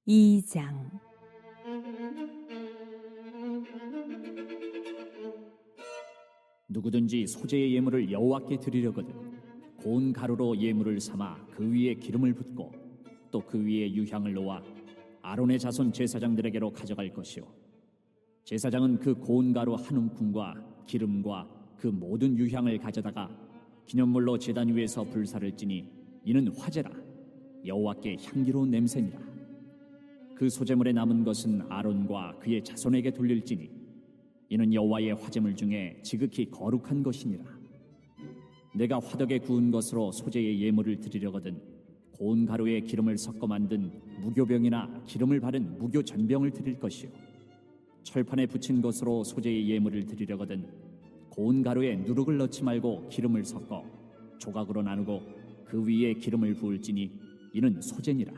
2장. 누구든지 소재의 예물을 여호와께 드리려거든 고운 가루로 예물을 삼아 그 위에 기름을 붓고 또 그 위에 유향을 놓아 아론의 자손 제사장들에게로 가져갈 것이요 제사장은 그 고운 가루 한 움큼과 기름과 그 모든 유향을 가져다가 기념물로 제단 위에서 불사를 지니 이는 화제라 여호와께 향기로운 냄새니라. 그 소재물에 남은 것은 아론과 그의 자손에게 돌릴지니 이는 여호와의 화제물 중에 지극히 거룩한 것이니라. 내가 화덕에 구운 것으로 소재의 예물을 드리려거든 고운 가루에 기름을 섞어 만든 무교병이나 기름을 바른 무교전병을 드릴 것이요 철판에 붙인 것으로 소재의 예물을 드리려거든 고운 가루에 누룩을 넣지 말고 기름을 섞어 조각으로 나누고 그 위에 기름을 부을지니 이는 소재니라.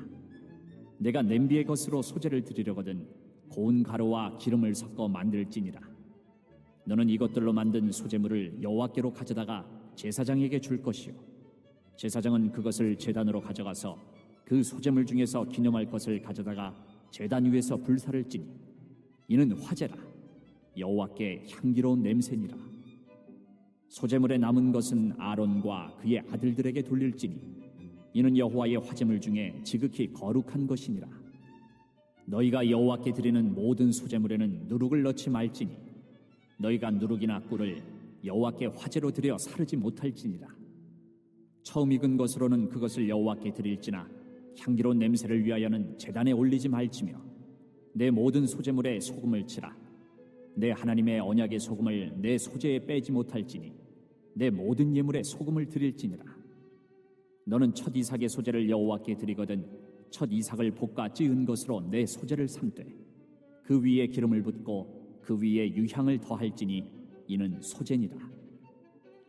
내가 냄비의 것으로 소재를 드리려거든 고운 가루와 기름을 섞어 만들지니라. 너는 이것들로 만든 소재물을 여호와께로 가져다가 제사장에게 줄 것이요 제사장은 그것을 제단으로 가져가서 그 소재물 중에서 기념할 것을 가져다가 제단 위에서 불사를 지니 이는 화제라 여호와께 향기로운 냄새니라. 소재물에 남은 것은 아론과 그의 아들들에게 돌릴지니 이는 여호와의 화제물 중에 지극히 거룩한 것이니라. 너희가 여호와께 드리는 모든 소재물에는 누룩을 넣지 말지니 너희가 누룩이나 꿀을 여호와께 화제로 드려 사르지 못할지니라. 처음 익은 것으로는 그것을 여호와께 드릴지나 향기로운 냄새를 위하여는 제단에 올리지 말지며 내 모든 소재물에 소금을 치라. 내 하나님의 언약의 소금을 내 소재에 빼지 못할지니 내 모든 예물에 소금을 드릴지니라. 너는 첫 이삭의 소재를 여호와께 드리거든 첫 이삭을 볶아 찌은 것으로 내 소재를 삼되 그 위에 기름을 붓고 그 위에 유향을 더할지니 이는 소재니라.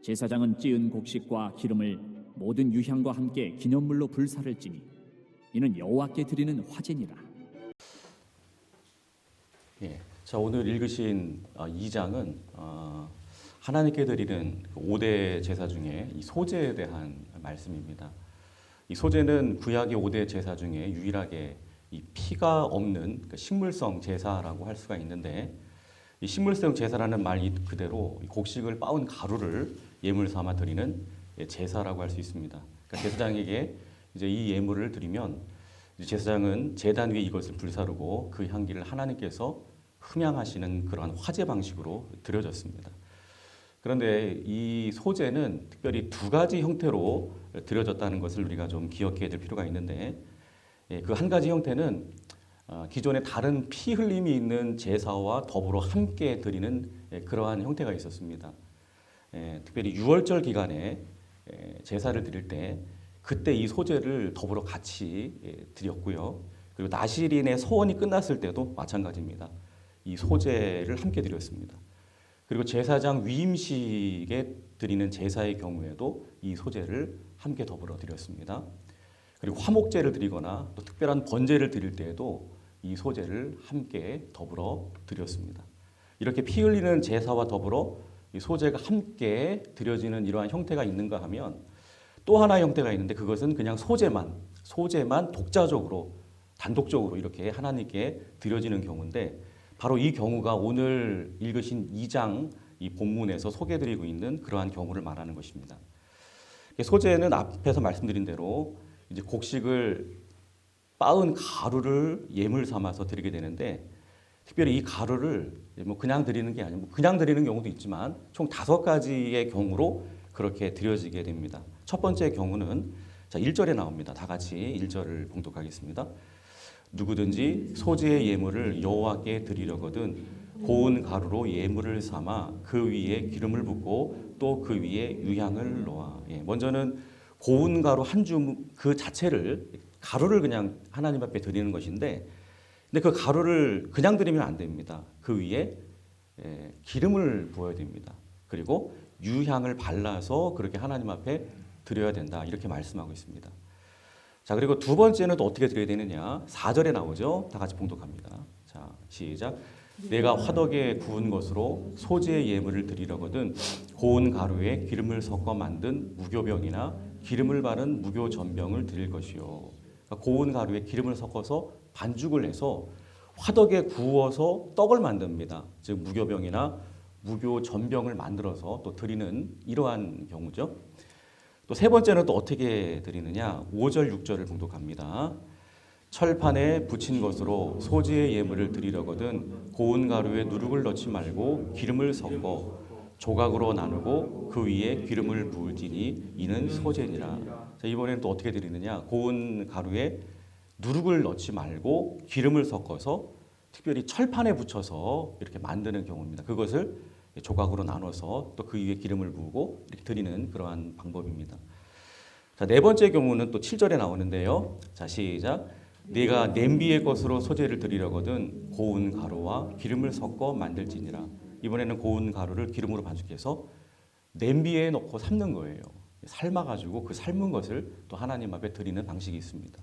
제사장은 찌은 곡식과 기름을 모든 유향과 함께 기념물로 불사를 지니 이는 여호와께 드리는 화제니라. 자, 오늘 읽으신 2장은 하나님께 드리는 5대 제사 중에 이 소재에 대한 말씀입니다. 이 소재는 구약의 5대 제사 중에 유일하게 이 피가 없는 식물성 제사라고 할 수가 있는데 이 식물성 제사라는 말 그대로 곡식을 빻은 가루를 예물 삼아 드리는 제사라고 할 수 있습니다. 그러니까 제사장에게 이제 이 예물을 드리면 제사장은 제단 위에 이것을 불사르고 그 향기를 하나님께서 흠양하시는 그러한 화제 방식으로 드려졌습니다. 그런데 이 소재는 특별히 두 가지 형태로 드려졌다는 것을 우리가 좀 기억해야 될 필요가 있는데 그 한 가지 형태는 기존의 다른 피 흘림이 있는 제사와 더불어 함께 드리는 그러한 형태가 있었습니다. 특별히 유월절 기간에 제사를 드릴 때 그때 이 소재를 더불어 같이 드렸고요. 그리고 나실인의 소원이 끝났을 때도 마찬가지입니다. 이 소재를 함께 드렸습니다. 그리고 제사장 위임식에 드리는 제사의 경우에도 이 소재를 함께 더불어 드렸습니다. 그리고 화목제를 드리거나 또 특별한 번제를 드릴 때에도 이 소재를 함께 더불어 드렸습니다. 이렇게 피 흘리는 제사와 더불어 이 소재가 함께 드려지는 이러한 형태가 있는가 하면 또 하나의 형태가 있는데 그것은 그냥 소재만 독자적으로 단독적으로 이렇게 하나님께 드려지는 경우인데 바로 이 경우가 오늘 읽으신 2장 이 본문에서 소개드리고 있는 그러한 경우를 말하는 것입니다. 소재는 앞에서 말씀드린 대로 이제 곡식을 빻은 가루를 예물 삼아서 드리게 되는데 특별히 이 가루를 뭐 그냥 드리는 게 아니고 그냥 드리는 경우도 있지만 총 5가지의 경우로 그렇게 드려지게 됩니다. 첫 번째 경우는 자 1절에 나옵니다. 다 같이 1절을 봉독하겠습니다. 누구든지 소재의 예물을 여호와께 드리려거든 고운 가루로 예물을 삼아 그 위에 기름을 붓고 또 그 위에 유향을 놓아. 먼저는 고운 가루 한 줌 그 자체를 가루를 그냥 하나님 앞에 드리는 것인데 근데 그 가루를 그냥 드리면 안 됩니다. 그 위에 기름을 부어야 됩니다. 그리고 유향을 발라서 그렇게 하나님 앞에 드려야 된다. 이렇게 말씀하고 있습니다. 자, 그리고 두 번째는 또 어떻게 드려야 되느냐? 4절에 나오죠. 다 같이 봉독합니다. 자, 시작. 내가 화덕에 구운 것으로 소재의 예물을 드리려거든 고운 가루에 기름을 섞어 만든 무교병이나 기름을 바른 무교전병을 드릴 것이요. 그러니까 고운 가루에 기름을 섞어서 반죽을 해서 화덕에 구워서 떡을 만듭니다. 즉 무교병이나 무교전병을 만들어서 또 드리는 이러한 경우죠. 또 세 번째는 또 어떻게 드리느냐? 5절 6절을 봉독합니다. 철판에 붙인 것으로 소지의 예물을 드리려거든 고운 가루에 누룩을 넣지 말고 기름을 섞어 조각으로 나누고 그 위에 기름을 부을지니 이는 소제니라. 자, 이번에는 또 어떻게 드리느냐? 고운 가루에 누룩을 넣지 말고 기름을 섞어서 특별히 철판에 붙여서 이렇게 만드는 경우입니다. 그것을 조각으로 나눠서 또 그 위에 기름을 부으고 이렇게 드리는 그러한 방법입니다. 자, 네 번째 경우는 또 7절에 나오는데요. 자, 시작. 네가 냄비의 것으로 소제를 드리려거든 고운 가루와 기름을 섞어 만들지니라. 이번에는 고운 가루를 기름으로 반죽해서 냄비에 넣고 삶는 거예요. 삶아가지고 그 삶은 것을 또 하나님 앞에 드리는 방식이 있습니다.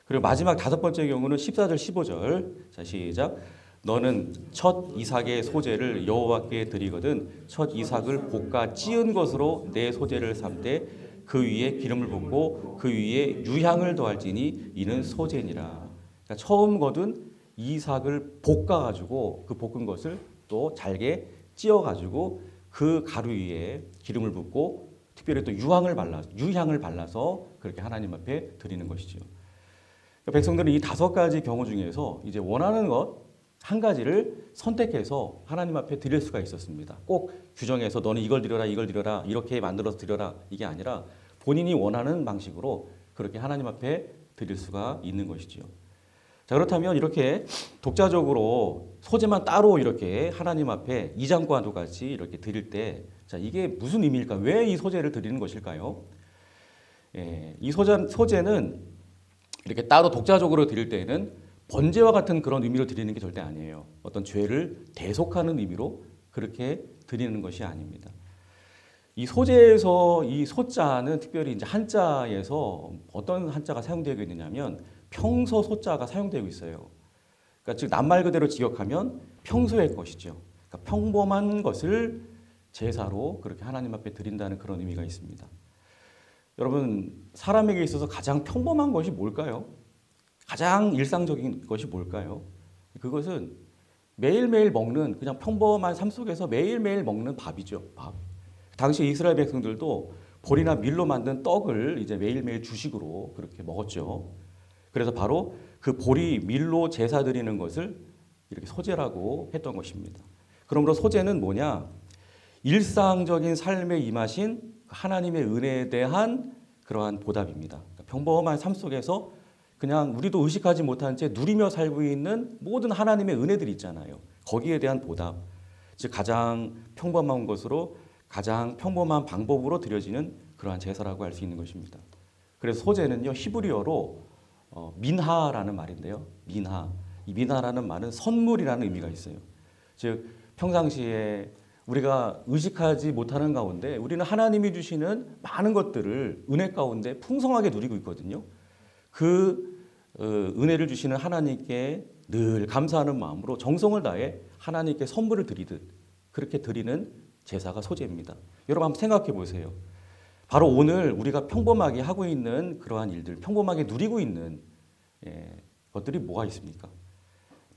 그리고 마지막 다섯 번째 경우는 14절 15절. 자, 시작. 너는 첫 이삭의 소제를 여호와께 드리거든 첫 이삭을 볶아 찌은 것으로 내 소제를 삼되 그 위에 기름을 붓고 그 위에 유향을 더할지니 이는 소제니라. 그러니까 처음 거둔 이삭을 볶아가지고 그 볶은 것을 또 잘게 찌어가지고 그 가루 위에 기름을 붓고 특별히 또 유향을 발라서 그렇게 하나님 앞에 드리는 것이죠. 그러니까 백성들은 이 다섯 가지 경우 중에서 이제 원하는 것 한 가지를 선택해서 하나님 앞에 드릴 수가 있었습니다. 꼭 규정해서 너는 이걸 드려라, 이걸 드려라, 이렇게 만들어서 드려라 이게 아니라 본인이 원하는 방식으로 그렇게 하나님 앞에 드릴 수가 있는 것이죠. 자, 그렇다면 이렇게 독자적으로 소제만 따로 이렇게 하나님 앞에 이장과도 같이 이렇게 드릴 때, 자, 이게 무슨 의미일까? 왜 이 소제를 드리는 것일까요? 이 소제는 이렇게 따로 독자적으로 드릴 때에는 번제와 같은 그런 의미로 드리는 게 절대 아니에요. 어떤 죄를 대속하는 의미로 그렇게 드리는 것이 아닙니다. 이 소제에서 이 소자는 특별히 이제 한자에서 어떤 한자가 사용되고 있느냐면 평소 소자가 사용되고 있어요. 그러니까 즉 낱말 그대로 직역하면 평소의 것이죠. 그러니까 평범한 것을 제사로 그렇게 하나님 앞에 드린다는 그런 의미가 있습니다. 여러분, 사람에게 있어서 가장 평범한 것이 뭘까요? 가장 일상적인 것이 뭘까요? 그것은 매일매일 먹는 그냥 평범한 삶 속에서 매일매일 먹는 밥이죠. 밥. 당시 이스라엘 백성들도 보리나 밀로 만든 떡을 이제 매일매일 주식으로 그렇게 먹었죠. 그래서 바로 그 보리, 밀로 제사 드리는 것을 이렇게 소제라고 했던 것입니다. 그러므로 소제는 뭐냐? 일상적인 삶에 임하신 하나님의 은혜에 대한 그러한 보답입니다. 평범한 삶 속에서 그냥 우리도 의식하지 못한 채 누리며 살고 있는 모든 하나님의 은혜들이 있잖아요. 거기에 대한 보답, 즉 가장 평범한 것으로 가장 평범한 방법으로 드려지는 그러한 제사라고 할 수 있는 것입니다. 그래서 소제는요 히브리어로 민하라는 말인데요. 민하. 이 민하라는 말은 선물이라는 의미가 있어요. 즉 평상시에 우리가 의식하지 못하는 가운데 우리는 하나님이 주시는 많은 것들을 은혜 가운데 풍성하게 누리고 있거든요. 그 은혜를 주시는 하나님께 늘 감사하는 마음으로 정성을 다해 하나님께 선물을 드리듯 그렇게 드리는 제사가 소제입니다. 여러분 한번 생각해 보세요. 바로 오늘 우리가 평범하게 하고 있는 그러한 일들, 평범하게 누리고 있는 것들이 뭐가 있습니까?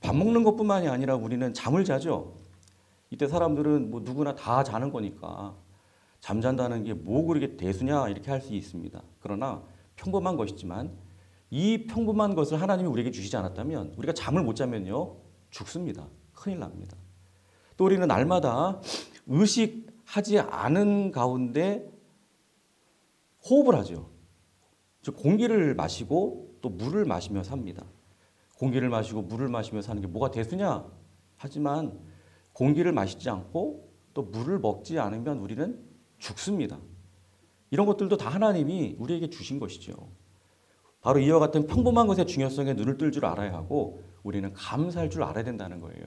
밥 먹는 것뿐만이 아니라 우리는 잠을 자죠. 이때 사람들은 뭐 누구나 다 자는 거니까 잠잔다는 게 뭐 그렇게 대수냐 이렇게 할 수 있습니다. 그러나 평범한 것이지만 이 평범한 것을 하나님이 우리에게 주시지 않았다면 우리가 잠을 못 자면요 죽습니다. 큰일 납니다. 또 우리는 날마다 의식하지 않은 가운데 호흡을 하죠. 즉 공기를 마시고 또 물을 마시며 삽니다. 공기를 마시고 물을 마시며 사는 게 뭐가 대수냐? 하지만 공기를 마시지 않고 또 물을 먹지 않으면 우리는 죽습니다. 이런 것들도 다 하나님이 우리에게 주신 것이죠. 바로 이와 같은 평범한 것의 중요성에 눈을 뜰 줄 알아야 하고 우리는 감사할 줄 알아야 된다는 거예요.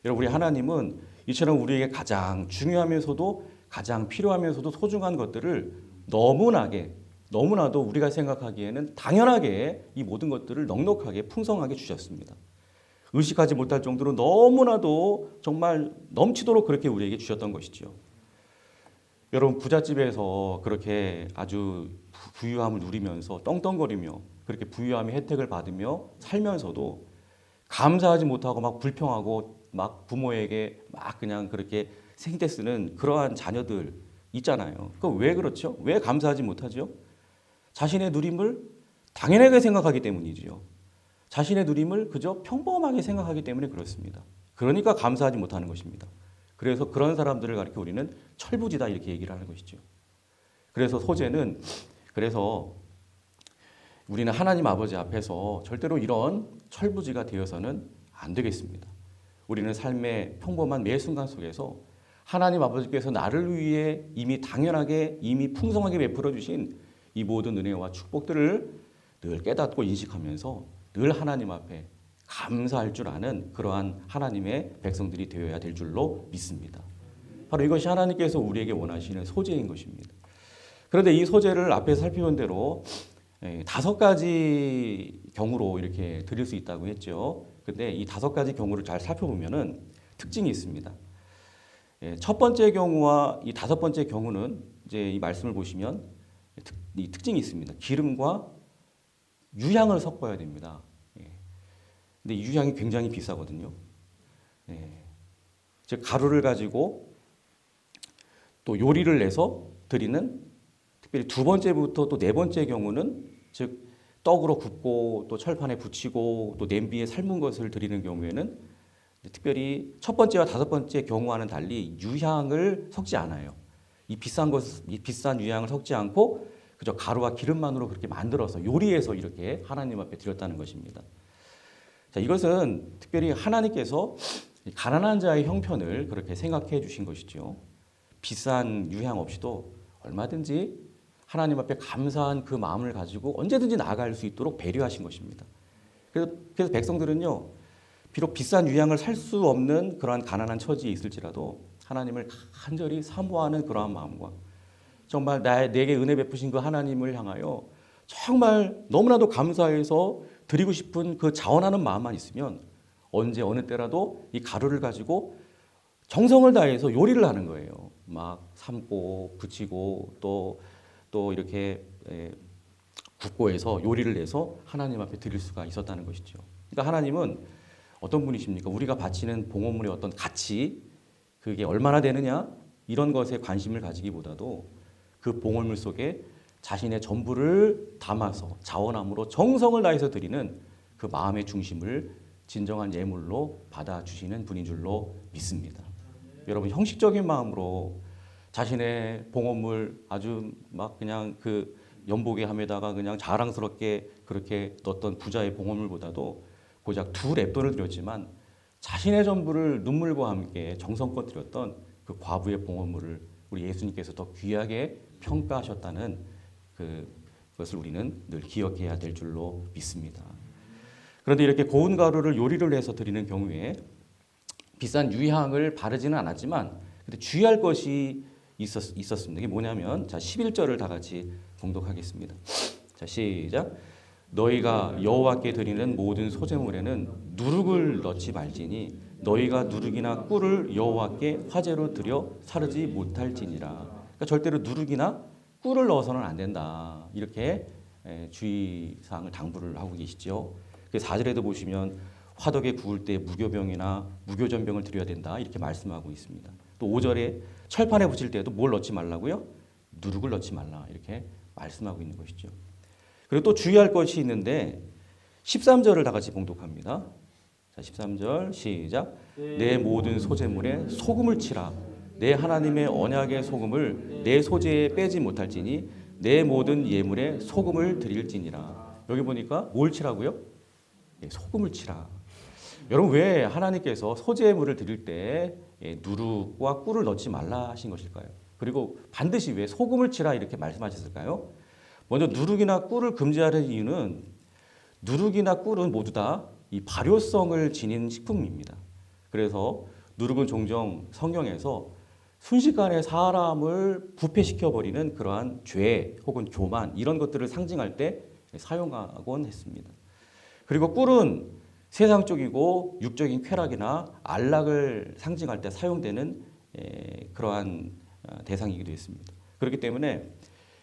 여러분, 우리 하나님은 이처럼 우리에게 가장 중요하면서도 가장 필요하면서도 소중한 것들을 너무나도 우리가 생각하기에는 당연하게 이 모든 것들을 넉넉하게 풍성하게 주셨습니다. 의식하지 못할 정도로 너무나도 정말 넘치도록 그렇게 우리에게 주셨던 것이죠. 여러분 부잣집에서 그렇게 아주 부유함을 누리면서 떵떵거리며 그렇게 부유함의 혜택을 받으며 살면서도 감사하지 못하고 막 불평하고 막 부모에게 막 그냥 그렇게 생떼 쓰는 그러한 자녀들 있잖아요. 그 왜 그렇죠? 왜 감사하지 못하죠? 자신의 누림을 당연하게 생각하기 때문이지요. 자신의 누림을 그저 평범하게 생각하기 때문에 그렇습니다. 그러니까 감사하지 못하는 것입니다. 그래서 그런 사람들을 가리켜 우리는 철부지다 이렇게 얘기를 하는 것이죠. 그래서 소재는 그래서 우리는 하나님 아버지 앞에서 절대로 이런 철부지가 되어서는 안 되겠습니다. 우리는 삶의 평범한 매 순간 속에서 하나님 아버지께서 나를 위해 이미 당연하게 이미 풍성하게 베풀어 주신 이 모든 은혜와 축복들을 늘 깨닫고 인식하면서 늘 하나님 앞에 감사할 줄 아는 그러한 하나님의 백성들이 되어야 될 줄로 믿습니다. 바로 이것이 하나님께서 우리에게 원하시는 소재인 것입니다. 그런데 이 소재를 앞에서 살펴본 대로 5가지 경우로 이렇게 드릴 수 있다고 했죠. 근데 이 5가지 경우를 잘 살펴보면은 특징이 있습니다. 첫 번째 경우와 이 5번째 경우는 이제 이 말씀을 보시면 이 특징이 있습니다. 기름과 유향을 섞어야 됩니다. 근데 이 유향이 굉장히 비싸거든요. 즉 가루를 가지고 또 요리를 내서 드리는 특별히 2번째부터 또 4번째 경우는 즉 떡으로 굽고 또 철판에 붙이고 또 냄비에 삶은 것을 드리는 경우에는 특별히 첫 번째와 5번째 경우와는 달리 유향을 섞지 않아요. 이 비싼 유향을 섞지 않고 그저 가루와 기름만으로 그렇게 만들어서 요리해서 이렇게 하나님 앞에 드렸다는 것입니다. 자, 이것은 특별히 하나님께서 가난한 자의 형편을 그렇게 생각해 주신 것이죠. 비싼 유향 없이도 얼마든지 하나님 앞에 감사한 그 마음을 가지고 언제든지 나아갈 수 있도록 배려하신 것입니다. 그래서 백성들은요, 비록 비싼 유향을 살 수 없는 그러한 가난한 처지에 있을지라도 하나님을 간절히 사모하는 그러한 마음과 정말 내게 은혜 베푸신 그 하나님을 향하여 정말 너무나도 감사해서 드리고 싶은 그 자원하는 마음만 있으면 언제 어느 때라도 이 가루를 가지고 정성을 다해서 요리를 하는 거예요. 막 삶고 붙이고 또 이렇게 굽고 해서 요리를 내서 하나님 앞에 드릴 수가 있었다는 것이죠. 그러니까 하나님은 어떤 분이십니까? 우리가 바치는 봉헌물의 어떤 가치, 그게 얼마나 되느냐 이런 것에 관심을 가지기보다도 그 봉헌물 속에 자신의 전부를 담아서 자원함으로 정성을 다해서 드리는 그 마음의 중심을 진정한 예물로 받아주시는 분인 줄로 믿습니다. 여러분 형식적인 마음으로 자신의 봉헌물 아주 막 그냥 그 연복의 함에다가 그냥 자랑스럽게 그렇게 넣었던 부자의 봉헌물보다도 고작 2렙돈을 드렸지만 자신의 전부를 눈물과 함께 정성껏 드렸던 그 과부의 봉헌물을 우리 예수님께서 더 귀하게 평가하셨다는 그것을 우리는 늘 기억해야 될 줄로 믿습니다. 그런데 이렇게 고운 가루를 요리를 해서 드리는 경우에 비싼 유향을 바르지는 않았지만 근데 주의할 것이 있었습니다. 이게 뭐냐면 자 11절을 다 같이 봉독하겠습니다. 자 시작. 너희가 여호와께 드리는 모든 소제물에는 누룩을 넣지 말지니 너희가 누룩이나 꿀을 여호와께 화제로 드려 사르지 못할지니라. 그러니까 절대로 누룩이나 꿀을 넣어서는 안 된다. 이렇게 주의사항을 당부를 하고 계시죠. 4절에도 보시면 화덕에 구울 때 무교병이나 무교전병을 드려야 된다. 이렇게 말씀하고 있습니다. 또 5절에 철판에 붙일 때에도 뭘 넣지 말라고요? 누룩을 넣지 말라. 이렇게 말씀하고 있는 것이죠. 그리고 또 주의할 것이 있는데 13절을 다 같이 봉독합니다. 자, 13절 시작. 내 모든 소제물에 소금을 치라. 내 하나님의 언약의 소금을 내 소재에 빼지 못할지니 내 모든 예물에 소금을 드릴지니라. 여기 보니까 뭘 치라고요? 소금을 치라. 여러분 왜 하나님께서 소제물을 드릴 때 누룩과 꿀을 넣지 말라 하신 것일까요? 그리고 반드시 왜 소금을 치라 이렇게 말씀하셨을까요? 먼저 누룩이나 꿀을 금지하는 이유는 누룩이나 꿀은 모두 다 이 발효성을 지닌 식품입니다. 그래서 누룩은 종종 성경에서 순식간에 사람을 부패시켜버리는 그러한 죄 혹은 교만 이런 것들을 상징할 때 사용하곤 했습니다. 그리고 꿀은 세상적이고 육적인 쾌락이나 안락을 상징할 때 사용되는 그러한 대상이기도 했습니다. 그렇기 때문에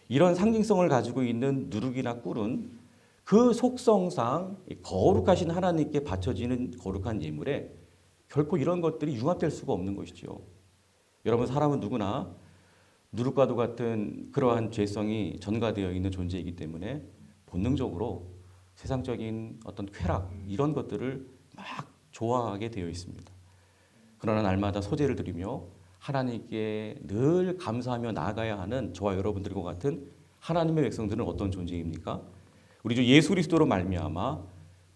이런 상징성을 가지고 있는 누룩이나 꿀은 그 속성상 거룩하신 하나님께 바쳐지는 거룩한 예물에 결코 이런 것들이 융합될 수가 없는 것이죠. 여러분, 사람은 누구나 누룩과도 같은 그러한 죄성이 전가되어 있는 존재이기 때문에 본능적으로 세상적인 어떤 쾌락 이런 것들을 막 좋아하게 되어 있습니다. 그러나 날마다 소제를 드리며 하나님께 늘 감사하며 나아가야 하는 저와 여러분들과 같은 하나님의 백성들은 어떤 존재입니까? 우리 주 예수 그리스도로 말미암아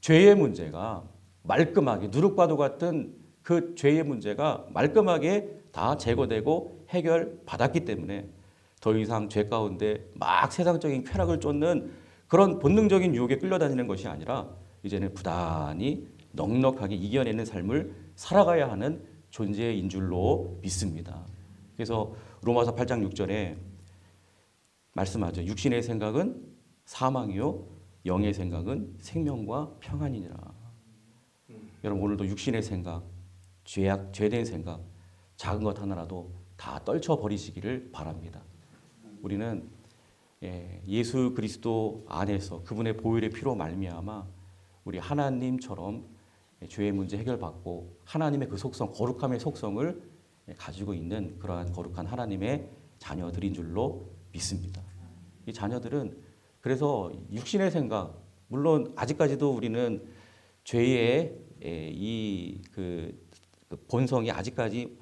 죄의 문제가 말끔하게 누룩과도 같은 그 죄의 문제가 말끔하게 다 제거되고 해결받았기 때문에 더 이상 죄 가운데 막 세상적인 쾌락을 쫓는 그런 본능적인 유혹에 끌려다니는 것이 아니라 이제는 부단히 넉넉하게 이겨내는 삶을 살아가야 하는 존재인 줄로 믿습니다. 그래서 로마서 8장 6절에 말씀하죠. 육신의 생각은 사망이요 영의 생각은 생명과 평안이니라. 여러분, 오늘도 육신의 생각, 죄된 생각, 작은 것 하나라도 다 떨쳐버리시기를 바랍니다. 우리는 예수 그리스도 안에서 그분의 보혈의 피로 말미암아 우리 하나님처럼 죄의 문제 해결받고 하나님의 그 속성, 거룩함의 속성을 가지고 있는 그러한 거룩한 하나님의 자녀들인 줄로 믿습니다. 이 자녀들은 그래서 육신의 생각, 물론 아직까지도 우리는 죄의 그 본성이 아직까지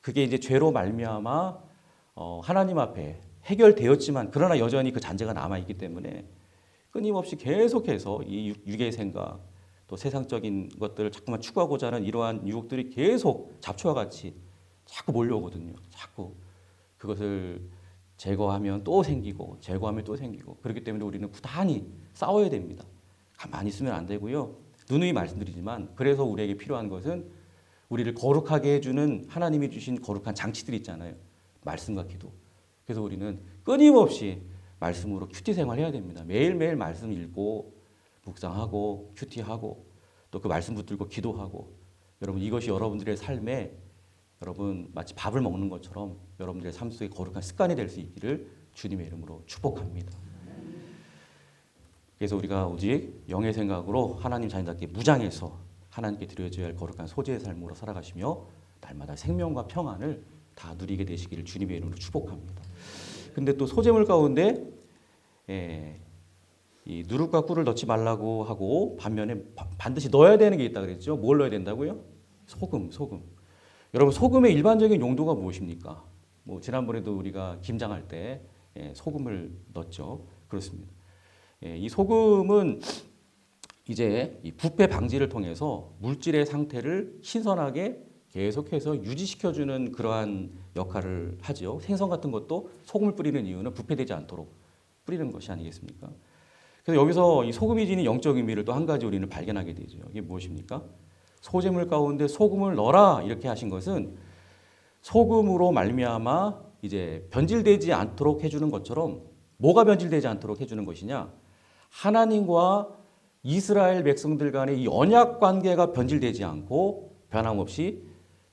그게 이제 죄로 말미암아 하나님 앞에 해결되었지만 그러나 여전히 그 잔재가 남아 있기 때문에 끊임없이 계속해서 이 육의 생각 또 세상적인 것들을 자꾸만 추구하고자 하는 이러한 유혹들이 계속 잡초와 같이 자꾸 몰려오거든요. 자꾸 그것을 제거하면 또 생기고 제거하면 또 생기고 그렇기 때문에 우리는 부단히 싸워야 됩니다. 가만히 있으면 안 되고요. 누누이 말씀드리지만 그래서 우리에게 필요한 것은 우리를 거룩하게 해주는 하나님이 주신 거룩한 장치들이 있잖아요. 말씀과 기도. 그래서 우리는 끊임없이 말씀으로 큐티 생활해야 됩니다. 매일매일 말씀 읽고 묵상하고 큐티하고 또 그 말씀 붙들고 기도하고 여러분 이것이 여러분들의 삶에 여러분 마치 밥을 먹는 것처럼 여러분들의 삶 속에 거룩한 습관이 될 수 있기를 주님의 이름으로 축복합니다. 그래서 우리가 오직 영의 생각으로 하나님 자녀답게 무장해서 하나님께 드려져야 할 거룩한 소재의 삶으로 살아가시며 날마다 생명과 평안을 다 누리게 되시기를 주님의 이름으로 축복합니다. 근데 또 소재물 가운데 이 누룩과 꿀을 넣지 말라고 하고 반면에 반드시 넣어야 되는 게 있다 그랬죠. 뭘 넣어야 된다고요? 소금. 여러분 소금의 일반적인 용도가 무엇입니까? 뭐 지난번에도 우리가 김장할 때 소금을 넣었죠. 그렇습니다. 이 소금은 이제 이 부패 방지를 통해서 물질의 상태를 신선하게 계속해서 유지시켜주는 그러한 역할을 하죠. 생선 같은 것도 소금을 뿌리는 이유는 부패되지 않도록 뿌리는 것이 아니겠습니까? 그래서 여기서 이 소금이 지닌 영적 의미를 또 한 가지 우리는 발견하게 되죠. 이게 무엇입니까? 소재물 가운데 소금을 넣어라 이렇게 하신 것은 소금으로 말미암아 이제 변질되지 않도록 해주는 것처럼 뭐가 변질되지 않도록 해주는 것이냐? 하나님과 이스라엘 백성들 간의 이 언약 관계가 변질되지 않고 변함없이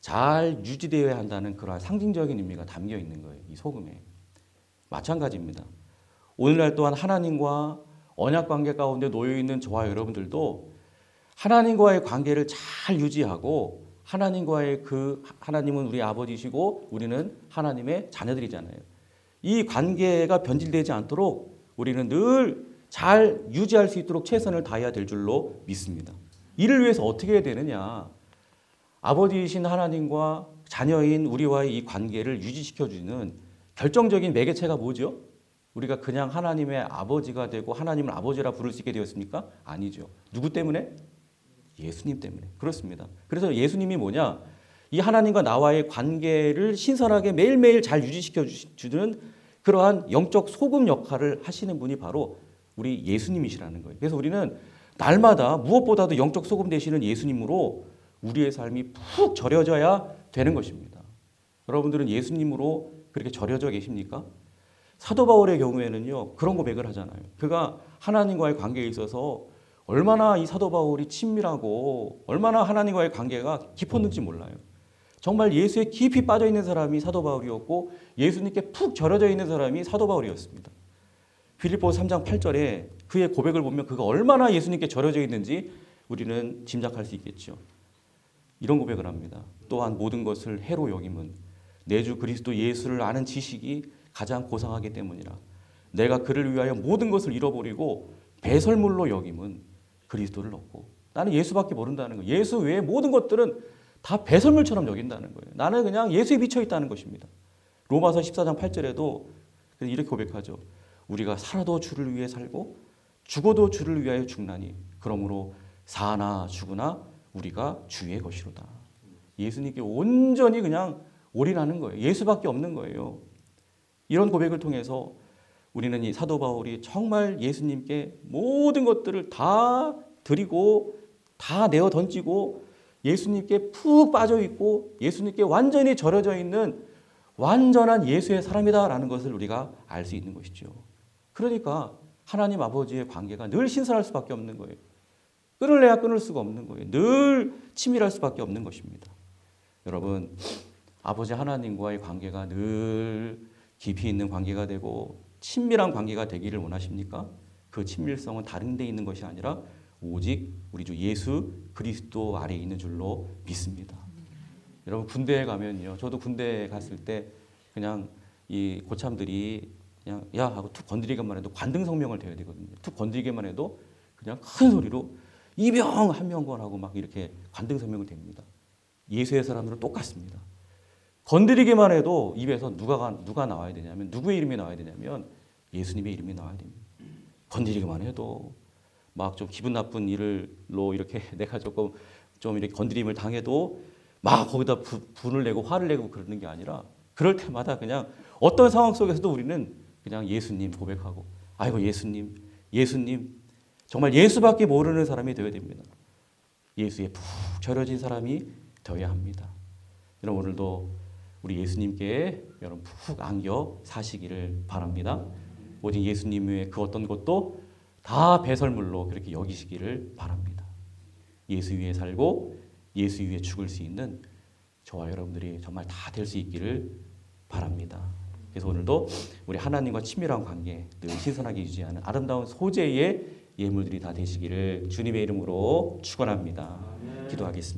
잘 유지되어야 한다는 그러한 상징적인 의미가 담겨 있는 거예요. 이 소금에. 마찬가지입니다. 오늘날 또한 하나님과 언약 관계 가운데 놓여 있는 저와 여러분들도 하나님과의 관계를 잘 유지하고 하나님은 우리 아버지시고 우리는 하나님의 자녀들이잖아요. 이 관계가 변질되지 않도록 우리는 늘 잘 유지할 수 있도록 최선을 다해야 될 줄로 믿습니다. 이를 위해서 어떻게 해야 되느냐? 아버지이신 하나님과 자녀인 우리와의 이 관계를 유지시켜주는 결정적인 매개체가 뭐죠? 우리가 그냥 하나님의 아버지가 되고 하나님을 아버지라 부를 수 있게 되었습니까? 아니죠. 누구 때문에? 예수님 때문에. 그렇습니다. 그래서 예수님이 뭐냐? 이 하나님과 나와의 관계를 신선하게 매일매일 잘 유지시켜주는 그러한 영적 소금 역할을 하시는 분이 바로 우리 예수님이시라는 거예요. 그래서 우리는 날마다 무엇보다도 영적 소금 되시는 예수님으로 우리의 삶이 푹 절여져야 되는 것입니다. 여러분들은 예수님으로 그렇게 절여져 계십니까? 사도 바울의 경우에는요, 그런 고백을 하잖아요. 그가 하나님과의 관계에 있어서 얼마나 이 사도 바울이 친밀하고 얼마나 하나님과의 관계가 깊었는지 몰라요. 정말 예수에 깊이 빠져 있는 사람이 사도 바울이었고 예수님께 푹 절여져 있는 사람이 사도 바울이었습니다. 빌립보서 3장 8절에 그의 고백을 보면 그가 얼마나 예수님께 절여져 있는지 우리는 짐작할 수 있겠죠. 이런 고백을 합니다. 또한 모든 것을 해로 여김은 내 주 그리스도 예수를 아는 지식이 가장 고상하기 때문이라. 내가 그를 위하여 모든 것을 잃어버리고 배설물로 여김은 그리스도를 얻고. 나는 예수밖에 모른다는 거예요. 예수 외에 모든 것들은 다 배설물처럼 여긴다는 거예요. 나는 그냥 예수에 미쳐 있다는 것입니다. 로마서 14장 8절에도 이렇게 고백하죠. 우리가 살아도 주를 위해 살고 죽어도 주를 위하여 죽나니 그러므로 사나 죽으나 우리가 주의 것이로다. 예수님께 온전히 그냥 올인하는 거예요. 예수밖에 없는 거예요. 이런 고백을 통해서 우리는 이 사도 바울이 정말 예수님께 모든 것들을 다 드리고 다 내어 던지고 예수님께 푹 빠져 있고 예수님께 완전히 절여져 있는 완전한 예수의 사람이다라는 것을 우리가 알 수 있는 것이죠. 그러니까 하나님 아버지의 관계가 늘 신선할 수밖에 없는 거예요. 끊을래야 끊을 수가 없는 거예요. 늘 치밀할 수밖에 없는 것입니다. 여러분, 아버지 하나님과의 관계가 늘 깊이 있는 관계가 되고 친밀한 관계가 되기를 원하십니까? 그 친밀성은 다른 데 있는 것이 아니라 오직 우리 주 예수 그리스도 아래에 있는 줄로 믿습니다. 여러분, 군대에 가면요. 저도 군대에 갔을 때 그냥 이 고참들이 그냥 야 하고 툭 건드리기만 해도 관등성명을 대야 되거든요. 툭 건드리기만 해도 그냥 큰 소리로 이병 한명권하고 막 이렇게 관등성명을 댑니다. 예수의 사람들은 똑같습니다. 건드리기만 해도 입에서 누가 나와야 되냐면 누구의 이름이 나와야 되냐면 예수님의 이름이 나와야 됩니다. 건드리기만 해도 막 좀 기분 나쁜 일로 이렇게 내가 조금 좀 이렇게 건드림을 당해도 막 거기다 분을 내고 화를 내고 그러는 게 아니라 그럴 때마다 그냥 어떤 상황 속에서도 우리는 그냥 예수님 고백하고 아이고 예수님 정말 예수밖에 모르는 사람이 되어야 됩니다. 예수에 푹 절여진 사람이 되어야 합니다. 여러분 오늘도 우리 예수님께 여러분 푹 안겨 사시기를 바랍니다. 오직 예수님 외에 그 어떤 것도 다 배설물로 그렇게 여기시기를 바랍니다. 예수 위에 살고 예수 위에 죽을 수 있는 저와 여러분들이 정말 다 될 수 있기를 바랍니다. 그래서 오늘도 우리 하나님과 친밀한 관계 늘 신선하게 유지하는 아름다운 소재의 예물들이 다 되시기를 주님의 이름으로 축원합니다. 기도하겠습니다.